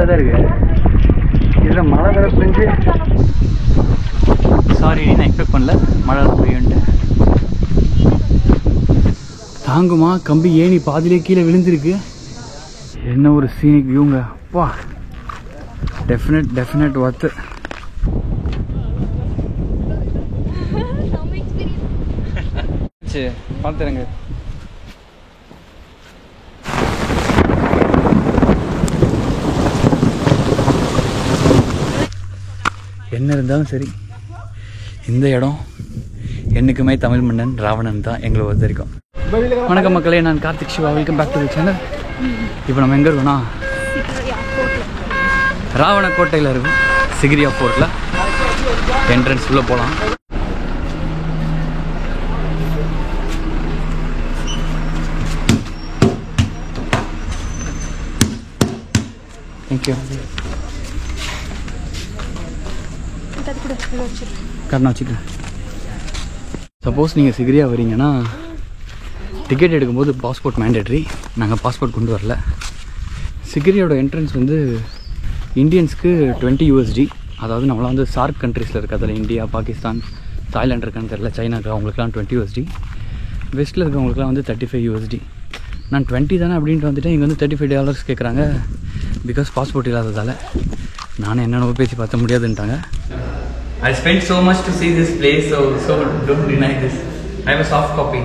வெயிலாக தான் இருக்குது. இதில் மழை வேறு பெஞ்சு சாரி நான் எக்ஸ்பெக்ட் பண்ணல மழை பெய்யுன்ட்டு. தாங்குமா கம்பி ஏணி பாதிலே கீழே விழுந்திருக்கு. என்ன ஒரு சீனிக் வியூங்க அப்பா. Definite worth. பார்த்துருங்க. என்ன இருந்தாலும் சரி இந்த இடம் என்னைக்குமே தமிழ் மன்னன் ராவணன் தான் எங்களை பொறுத்த வரைக்கும். வணக்கம் மக்களே, நான் Karthik Siva. Welcome back to the channel. இப்போ நம்ம எங்கே இருக்கோம்னா ராவண கோட்டையில் இருக்கும், சிகிரியா ஃபோர்ட்டில். என்ட்ரன்ஸ் உள்ளே போகலாம். தேங்க்யூ. கரெக்டாக வச்சுக்கேன். சப்போஸ் நீங்கள் சிகிரியா வரீங்கன்னா டிக்கெட் எடுக்கும்போது பாஸ்போர்ட் மேண்டேட்ரி. நாங்கள் பாஸ்போர்ட் கொண்டு வரல. சிகிரியோட என்ட்ரன்ஸ் வந்து இந்தியன்ஸ்க்கு 20 USD. அதாவது நம்மளாம் வந்து சார்க் கண்ட்ரீஸில் இருக்குது. அதில் இந்தியா, பாகிஸ்தான், தாய்லாந்து இருக்கான்னு தெரியல. சைனா இருக்கிற அவங்களுக்குலாம் 20 USD. வெஸ்ட்டில் இருக்கிறவங்களுக்குலாம் வந்து 35 USD. நான் 20 தானே அப்படின்ட்டு வந்துட்டேன். இங்கே வந்து $35 கேட்குறாங்க. பிகாஸ் பாஸ்போர்ட் இல்லாததால். நானும் என்னென்ன பேசி பார்த்த முடியாதுன்ட்டாங்க. I spent so much to see this place, so don't deny this. I have a soft copy.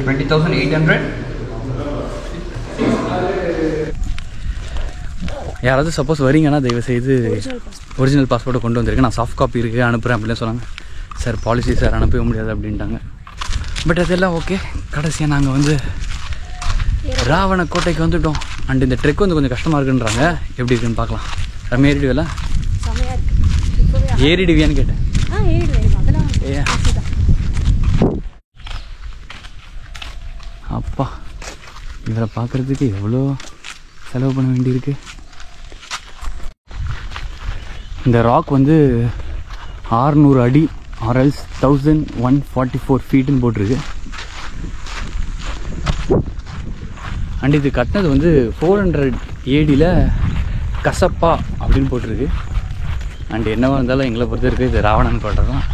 20,800. யாராவது சப்போஸ் வரீங்கன்னா தயவு செய்து ஒரிஜினல் பாஸ்போர்ட்டை கொண்டு வந்திருக்கேன். நான் சாஃப்ட் காப்பி இருக்குது அனுப்புகிறேன் அப்படின்னு சொன்னாங்க. சார் பாலிசி சார் அனுப்பவே முடியாது அப்படின்ட்டாங்க. பட் அதெல்லாம் ஓகே. கடைசியாக நாங்கள் வந்து ராவண கோட்டைக்கு வந்துவிட்டோம். அண்ட் இந்த ட்ரெக் வந்து கொஞ்சம் கஷ்டமாக இருக்குன்றாங்க. எப்படி இருக்குன்னு பார்க்கலாம். ரம்யா ஏறிடுவில்ல? ஏறிடுவியான்னு கேட்டேன். அப்பா, இவரை பார்க்குறதுக்கு எவ்வளோ செலவு பண்ண வேண்டியிருக்கு. இந்த ராக் வந்து 600 அடி ஆர்எல்ஸ் 1144 ஃபீட்டுன்னு போட்டிருக்கு. அண்ட் இது கட்டினது வந்து 400 AD கசப்பா அப்படின்னு போட்டிருக்கு. அண்ட் என்னவா இருந்தாலும் எங்களை பொறுத்த இருக்குது இது ராவணன் கோட்டை தான்.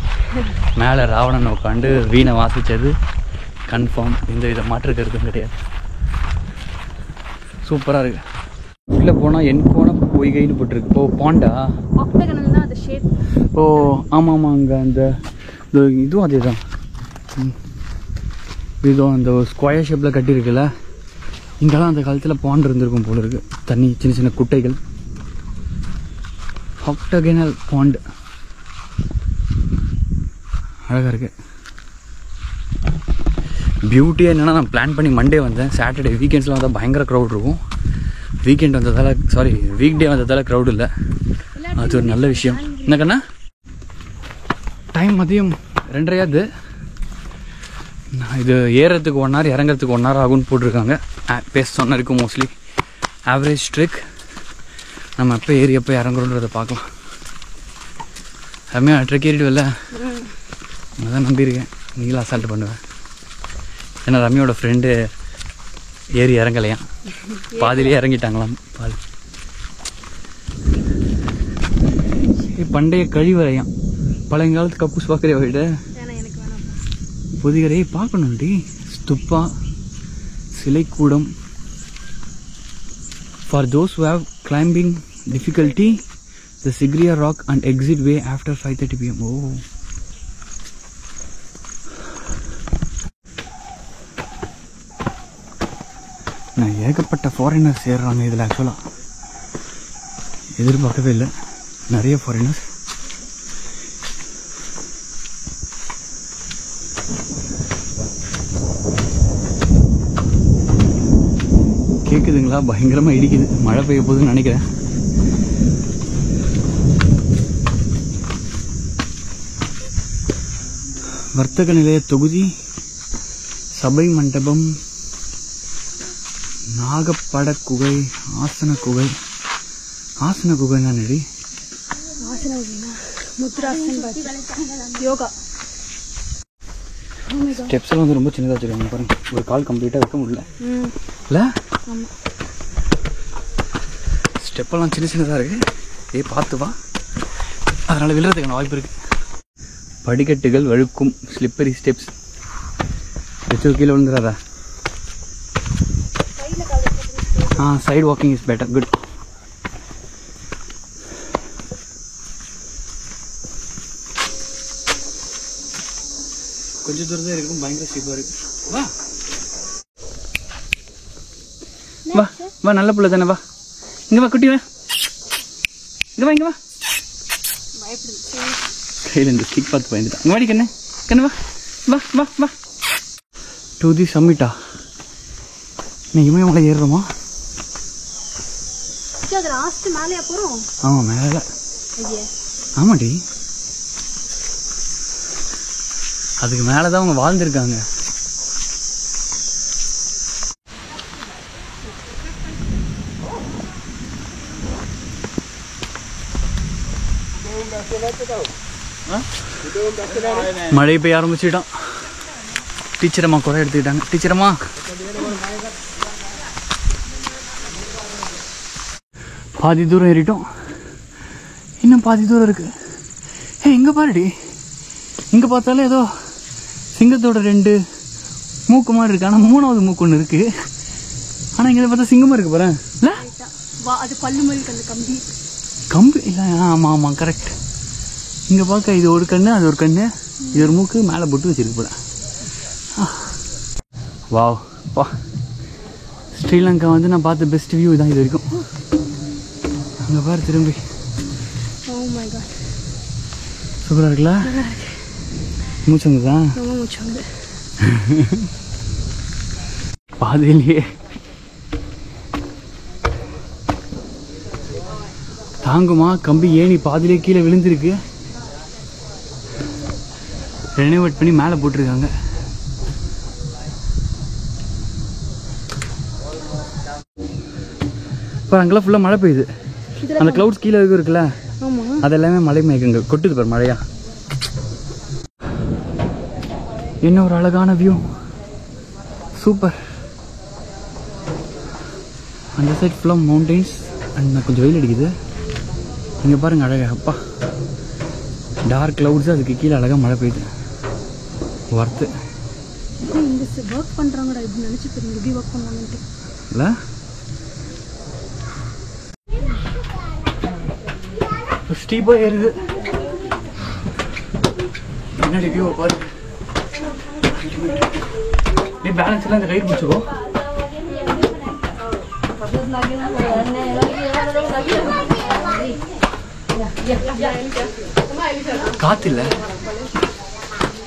மேலே ராவணன் உட்காந்து வீணை வாசித்தது கன்ஃபார்ம். எந்த வித மாற்று கருத்தும் கிடையாது. சூப்பராக இருக்கு. உள்ளே போனால் என்கோன பொய்கைன்னு போட்டிருக்கு. ஓ பாண்டா. ஓ ஆமாம் அங்கே அந்த இதுவும் அதே தான். இதுவும் அந்த ஸ்கொயர் ஷேப்பில் கட்டியிருக்குல்ல. இங்கெல்லாம் அந்த காலத்தில் பாண்ட் இருந்திருக்கும் போல இருக்குது. தண்ணி சின்ன சின்ன குட்டைகள். ஆக்டகனல் பாண்ட் அழகாக இருக்குது. பியூட்டியாக என்னென்னா நான் பிளான் பண்ணி மண்டே வந்தேன். சாட்டர்டே வீக்கெண்ட்ஸ்லாம் வந்தால் பயங்கர க்ரௌட் இருக்கும். வீக்கெண்ட் வந்ததால் வீக் டே வந்ததால் க்ரௌட் இல்லை. அது ஒரு நல்ல விஷயம். என்னக்கண்ணா டைம் மதியம் 2:30. இது ஏறுறதுக்கு 1 hour இறங்குறதுக்கு 1 hour ஆகும்னு போட்டிருக்காங்க. பேச சொன்ன இருக்கும் மோஸ்ட்லி ஆவரேஜ் ட்ரெக். நம்ம எப்போ ஏறி எப்போ இறங்குறோன்றதை பார்க்கலாம். ரம்யா ட்ரெக் ஏறிடுவில்ல? நான் தான் நம்பியிருக்கேன் நீங்களும் அசால்ட்டு பண்ணுவேன். ஏன்னா ரம்யாவோட ஃப்ரெண்டு ஏறி இறங்கலையாம், பாதிலேயே இறங்கிட்டாங்களாம். பண்டைய கழிவறையாம். பழையங்காலத்து கக்கூஸ் பார்க்குறே விட புதிகரையை பார்க்கணும்டி. ஸ்துப்பா சிலைக்கூடம். For those who have climbing difficulty, the Sigiriya rock and exit way after 5:30 PM. Oh. நான் ஏகப்பட்ட ஃபாரினர்ஸ் ஏறுறாங்க இதில். ஆக்சுவலாக எதிர்பார்க்கவே இல்லை, நிறைய ஃபாரினர்ஸ். கேட்குதுங்களா? பயங்கரமாக இடிக்குது. மழை பெய்ய போகுதுன்னு நினைக்கிறேன். வர்த்தக நிலைய தொகுதி, சபை மண்டபம், நாகப்பட குகை, ஆசன குகை. ஆசன குகை தான் நடி. யோகா ஸ்டெப்ஸ் எல்லாம் வந்து ரொம்ப சின்னதாக வச்சுருக்காங்க பாருங்க. ஒரு கால் கம்ப்ளீட்டாக வைக்க முடியல இல்லை? ஸ்டெப்பெல்லாம் சின்ன சின்னதாக இருக்குது. பார்த்து வா, அதனால் விழுறதுக்கான வாய்ப்பு இருக்குது. படிக்கட்டுகள் வழுக்கும், ஸ்லிப்பரி ஸ்டெப்ஸ். வச்சு கீழே விழுந்துடாதா? Side walking is better. Good. கொஞ்சம் தூரம் தான் இருக்கும், பயங்கர ஸ்லீப்பாக இருக்கு. வா வா வா, நல்ல பிள்ளை தானே, வா. இங்கே வா குட்டி, வா. இங்கே வா, இங்கே வா. கையில் இந்த ஸ்டிக் பார்த்து பயந்துட்டான். இங்கே வாடி கண்ணு, கண்ணு வா வா வா வா. டு தி சம்மிட்டா. நீ இமயமலை ஏறுறோமா? ஆமாம், மேலே. ஆமாடி, அதுக்கு மேலே தான் அவங்க வாழ்ந்துருக்காங்க. மழை பெய்ய ஆரம்பிச்சுட்டான். டீச்சர் அம்மா குறை எடுத்துக்கிட்டாங்க. டீச்சர் அம்மா, பாதி தூரம் ஏறிட்டோம், இன்னும் பாதி தூரம் இருக்கு. இங்கே பாருடி, இங்கே பார்த்தாலே ஏதோ சிங்கத்தோட 2 மூக்கு மாதிரி இருக்கு. ஆனால் 3வது மூக்கு ஒன்று இருக்கு. ஆனால் இங்கே பார்த்தா சிங்கமாக இருக்கு பாரு. கம்பி இல்லை. ஆமாம் ஆமாம், கரெக்ட். இங்கே பார்க்க இது ஒரு கண்ணு, அது ஒரு கண்ணு, இது ஒரு மூக்கு, மேலே போட்டு வச்சிருக்கு போல. வாவ் வா. ஸ்ரீலங்கா வந்து நான் பார்த்த பெஸ்ட் வியூ தான் இது வரைக்கும். அங்கே பாரு திரும்பி. சூப்பராக இருக்குல்ல? மூச்சங்குதா? பாதையிலேயே தாங்குமா? கம்பி ஏணி பாதிலே கீழே விழுந்திருக்கு. ரெனோவேட் பண்ணி மேலே போட்டிருக்காங்க. இப்போ அங்கெல்லாம் ஃபுல்லாக மழை பெய்யுது. அந்த கிளவுட்ஸ் கீழே இருக்குல்ல, அதெல்லாமே மழை மேகங்கள் கொட்டுது பாரு, மழையா. இன்னொரு அழகான வியூ. சூப்பர். அந்த சைட் ஃபுல்லாக மவுண்டெயின்ஸ் அண்ட் கொஞ்சம் வெயில் அடிக்குது. இங்கே பாருங்கள் அழகாக. அப்பா, டார்க் கிளவுட்ஸ், அதுக்கு கீழே அழகாக மழை பெய்யுது. ஒர்த்து ஒர்க் பண்ணுறாங்கடா. இப்படி நினச்சி எப்படி ஒர்க் பண்ணுவாங்கன்ட்டு இல்லை. ஸ்டீப்பாக ஏறுது. பின்னாடி வியூவை பாரு. நீ பேலன்ஸ் எல்லாம் இந்த கயிறு பிடிச்சிக்கோ. காற்று இல்லை,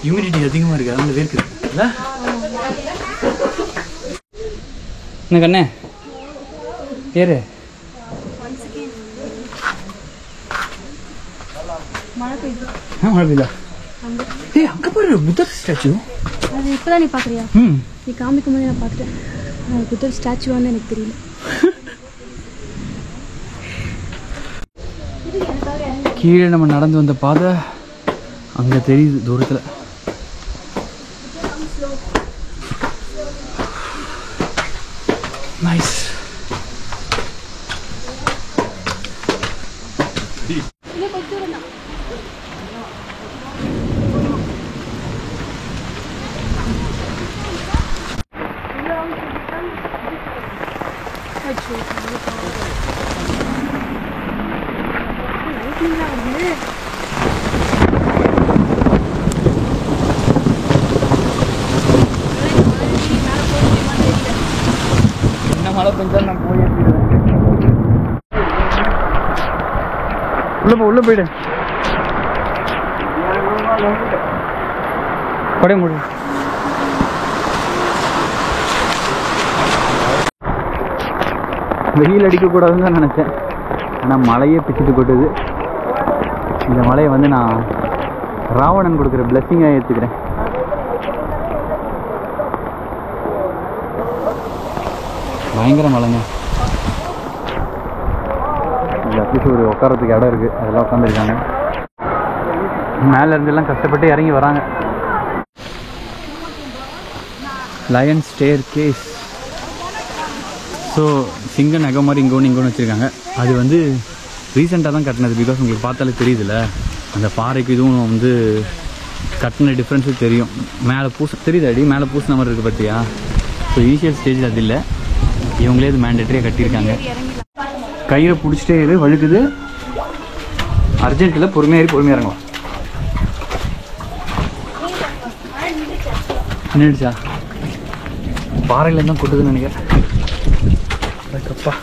ஹியூமிடிட்டி அதிகமாக இருக்குது, அதனால வேர்க்குது இல்லை. என்ன கண்ணே ஏறு. மழை பெய்யுதா? ஏய், அங்கே பாரு புத்தர் ஸ்டாச்சு. அது இப்போதான் நீ பார்க்குறியா? நீ காமிக்கும் போது நான் பார்த்துட்டேன். புத்தர் ஸ்டாச்சுவான்னு எனக்கு தெரியல. கீழே நம்ம நடந்து வந்த பாதை அங்கே தெரியுது தூரத்தில். நைஸ். மழை பெஞ்சாலும் நான் போய் உள்ள போயிடு. படைய முடியும். வெயில் அடிக்கக்கூடாதுன்னு தான் நினச்சேன், ஆனால் மழையே பிச்சுட்டு கொட்டுது. இந்த மழையை வந்து நான் ராவணன் கொடுக்குற பிளெஸ்ஸிங்காக ஏற்றுக்கிறேன். பயங்கர மழைங்க. அட்லீஸ்ட் ஒரு உட்காரத்துக்கு இடம் இருக்குது, அதெல்லாம் உட்காந்துருக்காங்க. மேலே இருந்தெல்லாம் கஷ்டப்பட்டு இறங்கி வராங்க. லயன் ஸ்டேர் கேஸ் ஸோ சிங்க நகை மாதிரி இங்கோன்னு வச்சுருக்காங்க. அது வந்து ரீசெண்டாக தான் கட்டினது. பிகாஸ் உங்களுக்கு பார்த்தாலே தெரியுதுல்ல, அந்த பாறைக்கு இதுவும் வந்து கட்டின டிஃப்ரென்ஸும் தெரியும். மேலே தெரியுது அடி மேலே பூசின மாதிரி இருக்குது பார்த்தியா. ஸோ இனிஷியல் ஸ்டேஜில் அது இல்லை, இவங்களே அது மேண்டேட்டரியாக கட்டியிருக்காங்க. கையை பிடிச்சிட்டே இரு, வழுக்குது. அர்ஜென்ட்டில் பொறுமையாக இறங்கலாம். நின்றுச்சா பாறையில் தான் கொட்டுதுன்னு நினைக்கிறேன். அதுக்கப்பா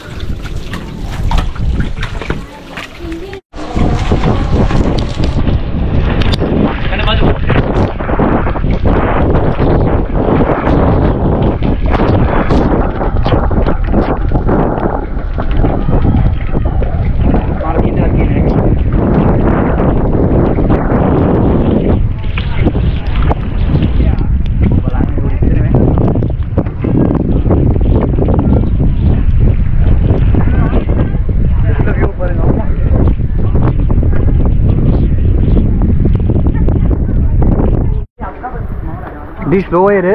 ஸ்லோவாக இரு.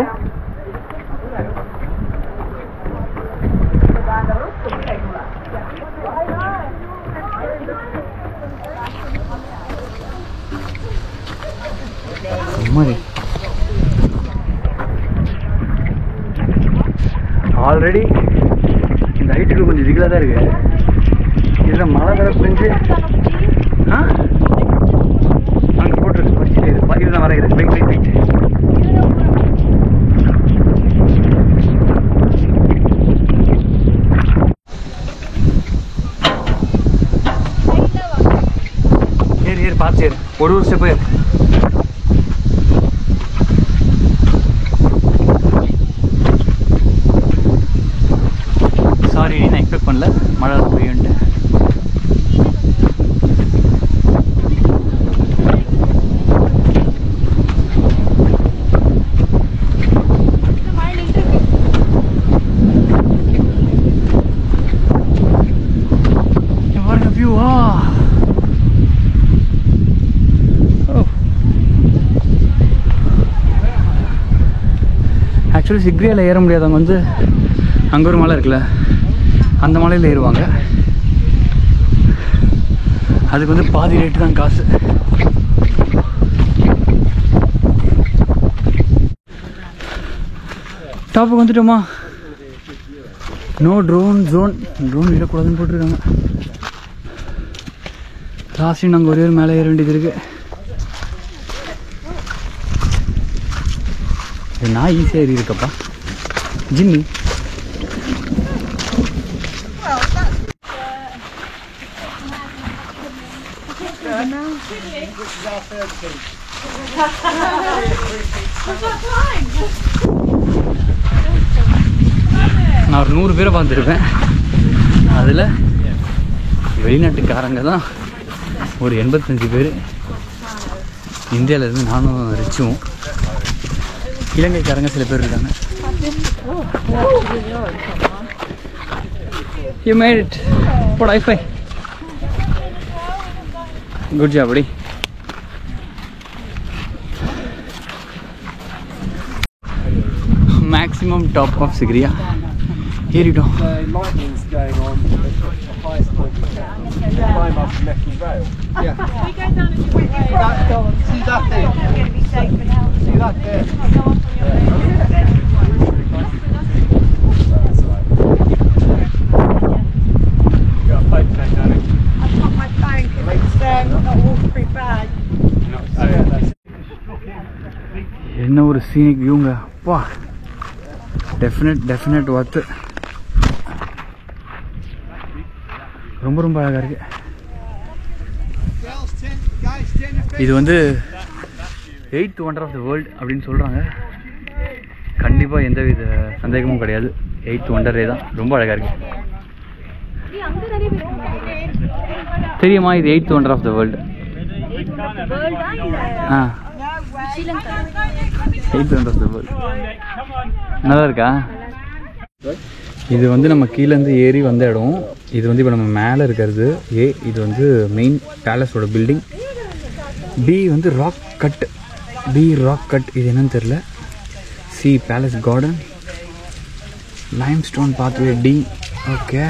ஆல்ரெடி இந்த ஹைட்டுக்கு கொஞ்சம் திகிலாக தான் இருக்கு. இதில் மழை வர பெஞ்சு அங்கே போட்டுருக்கு படிச்சுட்டு இதுதான் வர இது வெயிட் வெயிட் வெயிட். பார்த்து ஒரு ஸ்டெப் போயிரு. சாரி, நான் எக்ஸ்பெக்ட் பண்ணல மழை பெய்யுன்ட்டு. ஆக்சுவலி சிக்ரியாவில் ஏற முடியாதவங்க வந்து அங்கே ஒரு மலை இருக்குல்ல, அந்த மலையில் ஏறுவாங்க. அதுக்கு வந்து பாதி ரேட்டு தான் காசு. டாப்புக்கு வந்துட்டோமா? நோ ட்ரோன் ஜோன், ட்ரோன் விடக்கூடாதுன்னு போட்டிருக்காங்க. லாஸ்ட்டு நாங்கள் ஒரே ஒரு மேலே ஏற வேண்டியது இருக்குது. நான் ஈஸியாக ஏறி இருக்கப்பா ஜிம்மி. நான் ஒரு 100 பேரை பார்த்துருப்பேன். அதில் வெளிநாட்டுக்காரங்க தான் ஒரு 85 பேர். இந்தியாவிலேருந்து நானும் ரிச்சும், இலங்கைக்காரங்க சில பேர் இருக்காங்க. You made it. What I find. Good job, buddy. Maximum top of Sigiriya. Here you go. The lightning's going on at the highest point you can. Climb up the Meckie Rail. Yeah. We go down a different road. See that there? You're going to be safe for now. See that there? Go on from your You got a pipe tank down it. I've got my phone because it's not a waterproof bag. என்ன ஒரு scenic வியூங்க அப்பா. Definite worth. ரொம்ப ரொம்ப அழகாக இருக்குது. இது வந்து 8th wonder of the world அப்படின்னு சொல்கிறாங்க. கண்டிப்பாக எந்த வித சந்தேகமும் கிடையாது, 8th wonder தான். ரொம்ப அழகாக இருக்குது. தெரியுமா இது 8th wonder of the world? ஆ, 8th wonder of the world. நல்லா இருக்கா? இது வந்து நம்ம கீழேருந்து ஏறி வந்த இடம். இது வந்து இப்போ நம்ம மேலே இருக்கிறது ஏ. இது வந்து மெயின் பேலஸோட பில்டிங். பி வந்து ராக் கட். இது என்னன்னு தெரில. C palace garden, limestone pathway. D okay,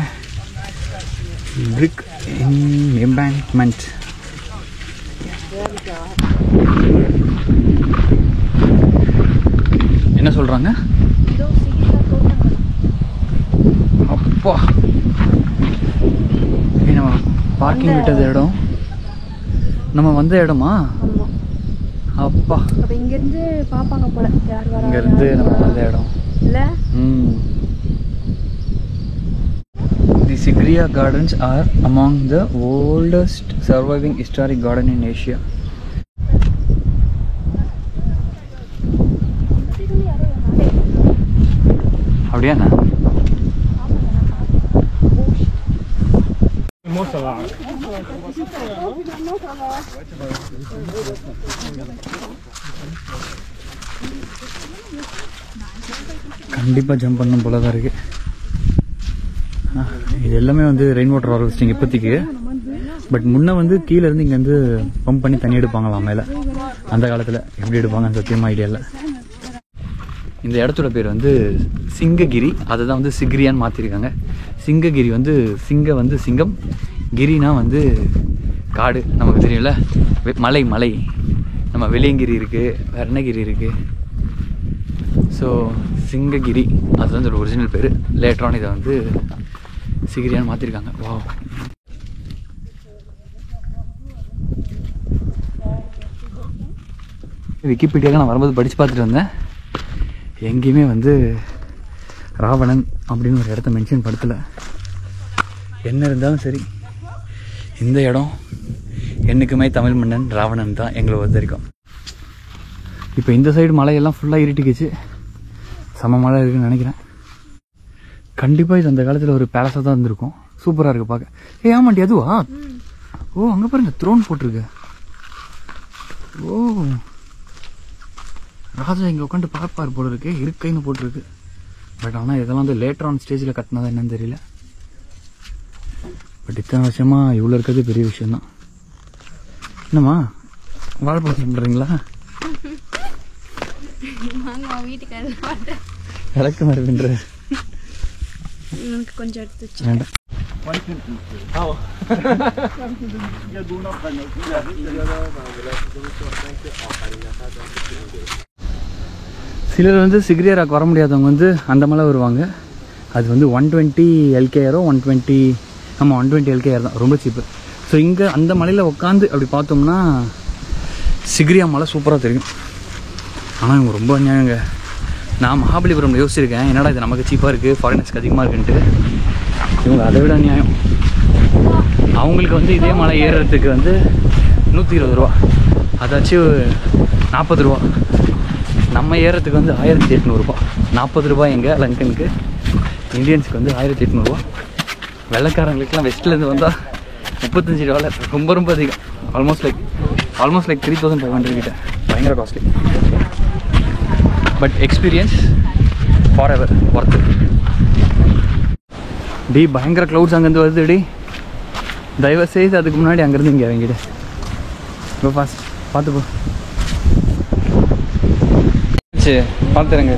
brick embankment. என்ன சொல்கிறாங்க? அப்பா, நம்ம பார்க்கிங் விட்டது இடம், நம்ம வந்த இடமா? அப்பா, அப்போ இங்கேருந்து பார்ப்பாங்க போல யார் வர. இங்கேருந்து நம்ம வந்த இடம் இல்லை? The Sigiriya Gardens are among the oldest surviving historic garden in Asia. அப்படியாண்ணா? கண்டிப்பாக ஜம்ப் பண்ணணும் போல தான் இருக்குது. இது எல்லாமே வந்து ரெயின் வாட்டர் ஹார்வெஸ்டிங் இப்போதைக்கு. பட் முன்ன வந்து கீழே இருந்து இங்கேருந்து பம்ப் பண்ணி தண்ணி எடுப்பாங்களாம் மேலே. அந்த காலத்தில் எப்படி எடுப்பாங்கன்னு சத்தியமாக ஐடியா இல்லை. இந்த இடத்தோட பேர் வந்து சிங்ககிரி. அதை தான் வந்து சிகிரியான்னு மாற்றிருக்காங்க. சிங்ககிரி வந்து சிங்கம், கிரினா வந்து காடு, நமக்கு தெரியும்ல, மலை. நம்ம வெளியங்கிரி இருக்குது, வெர்ணகிரி இருக்குது. ஸோ சிங்ககிரி அதுதான் இதோட ஒரிஜினல் பேர். லேட்டரான இதை வந்து சிகிரியான்னு மாற்றிருக்காங்க. வா, விக்கிபீடியாவில் நான் வரும்போது படித்து பார்த்துட்டு வந்தேன். எங்கேயுமே வந்து ராவணன் அப்படின்னு ஒரு இடத்த மென்ஷன் படுத்தலை. என்ன இருந்தாலும் சரி, இந்த இடம் என்றைக்குமே தமிழ் மன்னன் ராவணன் தான் எங்களை பொறுத்த வரைக்கும். இப்போ இந்த சைடு மலையெல்லாம் ஃபுல்லாக இருட்டிக்குச்சு. செம மழை இருக்குன்னு நினைக்கிறேன். கண்டிப்பாக இது அந்த காலத்தில் ஒரு பேலஸாக தான் இருந்திருக்கும். சூப்பராக இருக்குது பார்க்க. ஆமாண்டி, அதுவா? ஓ, அங்கே பாருங்க, த்ரோன் போட்டிருக்கு. ஓ, ராஜா இங்கே உட்காந்து பார்ப்பார் போல இருக்கு. இருக்கைன்னு போட்டிருக்கு. பட் ஆனால் இதெல்லாம் வந்து லேட்டர் ஆன் ஸ்டேஜில் கட்டினதா என்னன்னு தெரியல. பட் இத்தனை வருஷமாக இவ்வளோ இருக்கிறது பெரிய விஷயந்தான். என்னம்மா, வாழைப்பழம் சாப்பிட்றீங்களா? விளக்கு மாதிரி பண்ணுற எனக்கு கொஞ்சம் எடுத்து வச்சு வேண்டாம். சிலர் வந்து சிகிரியா ராக் வர முடியாதவங்க வந்து அந்த மலை வருவாங்க. அது வந்து 120 LKR 120 LKR தான், ரொம்ப சீப்பு. ஸோ இங்கே அந்த மலையில் உட்காந்து அப்படி பார்த்தோம்னா சிகிரியா மலை சூப்பராக தெரியும். ஆனால் இவங்க ரொம்ப அநியாயங்க. நான் மகாபலிபுரம் யோசிச்சிருக்கேன், என்னடா இது நமக்கு சீப்பாக இருக்குது, ஃபாரினர்ஸ்க்கு அதிகமாக இருக்குன்ட்டு. இவங்க அதை விட அநியாயம். அவங்களுக்கு வந்து இதே மலை ஏறுறதுக்கு வந்து 120 ரூபா, அதாச்சும் 40 ரூபா. நம்ம ஏறுறதுக்கு வந்து 1800 ரூபா. 40 ரூபாய் எங்கள் லங்கனுக்கு, இந்தியன்ஸுக்கு வந்து 1800 ரூபா. வெள்ளைக்காரங்களுக்குலாம் வெஸ்ட்லேருந்து வந்தால் $35. ரொம்ப ரொம்ப அதிகம். ஆல்மோஸ்ட் லைக் 3500 கிட்ட. பயங்கர costly. But experience forever worth ஒர்த். டி பயங்கர க்ளவுட்ஸ் அங்கேருந்து வருது. டி தயவு செய்து அதுக்கு முன்னாடி அங்கேருந்து இங்கே இறங்கிடு. இப்போ ஃபாஸ்ட் பார்த்து போ. சரி, பார்த்துறேங்க.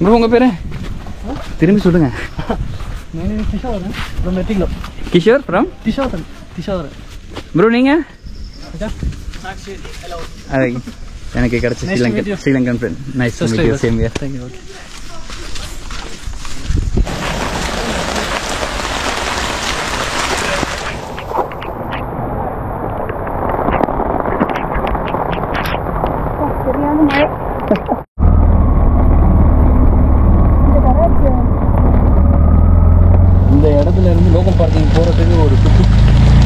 ப்ரோ உங்கள் பேர் திரும்பி சொல்லுங்கள். Kishore from bro. நீங்கள் எனக்கு கிடச்ச Sri Lankan friend. Nice to meet you. Same here. Thank you. Okay.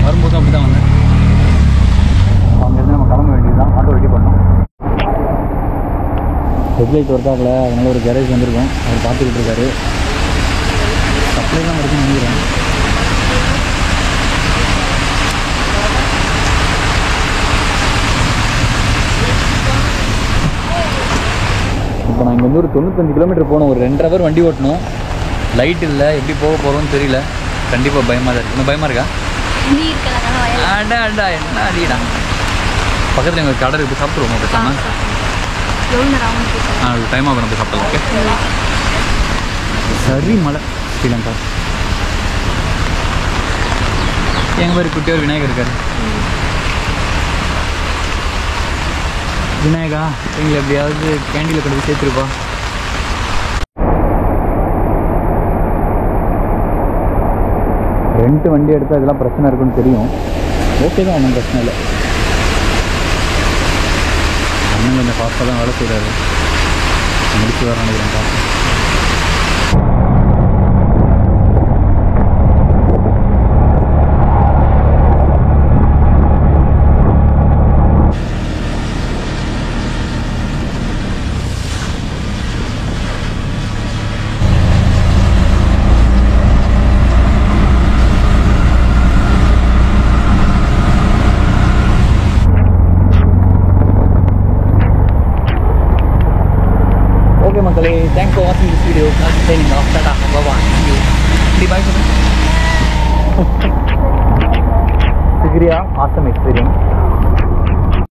வரும்போது அப்படி தான் வந்தேன். அங்கேருந்து நம்ம கிளம்ப வேண்டியதுதான். ஆட்டோ ரெடி பண்ணோம். ஹெட்லைட் ஒர்க் ஆகலை, அதனால ஒரு கேரேஜ் வந்திருக்கோம். அவர் பார்த்துக்கிட்டு இருக்காரு. சப்ளை தான் இருக்குன்னு நினைக்கிறேன். இப்போ நான் இங்கேருந்து ஒரு 95 கிலோமீட்டர் போகணும். ஒரு 2.5 ஹவர் வண்டி ஓட்டணும். லைட் இல்லை, எப்படி போக போகிறோன்னு தெரியல. கண்டிப்பாக பயமாக தான் இருக்குது. இன்னும் பயமாக இருக்கா? அடா அடா என்ன அடிடா. பக்கத்தில் எங்கள் கடை இருக்குது, சாப்பிடுவோம் பேசாமல். டைம் ஆகும், நம்ம சாப்பிடலாம். ஓகே, சரி. மலை ஸ்ரீலங்கா. எங்கள் மாதிரி குட்டியோர் விநாயகர் இருக்காரு. விநாயகா, எங்களை எப்படியாவது கேண்டீனில் கொண்டு போய் சேர்த்துருப்பா. ரெண்ட் வண்டி எடுத்தால் இதெல்லாம் பிரச்சனை இருக்குன்னு தெரியும். ஓகே தான், ஒன்றும் பிரச்சனை இல்லை. அண்ணன் கொஞ்சம் ஃபாஸ்ட்டாக தான் வேலை செய்கிறாரு. முடிச்சு வர நினைக்கிறேன். பார்த்து மக்களே, தேங்க்ஸ் ஃபார் வாட்சிங் திஸ் வீடியோ. நான் signing off. Tata, bye bye. Bye சொல்லுங்கள். Sigiriya awesome experience.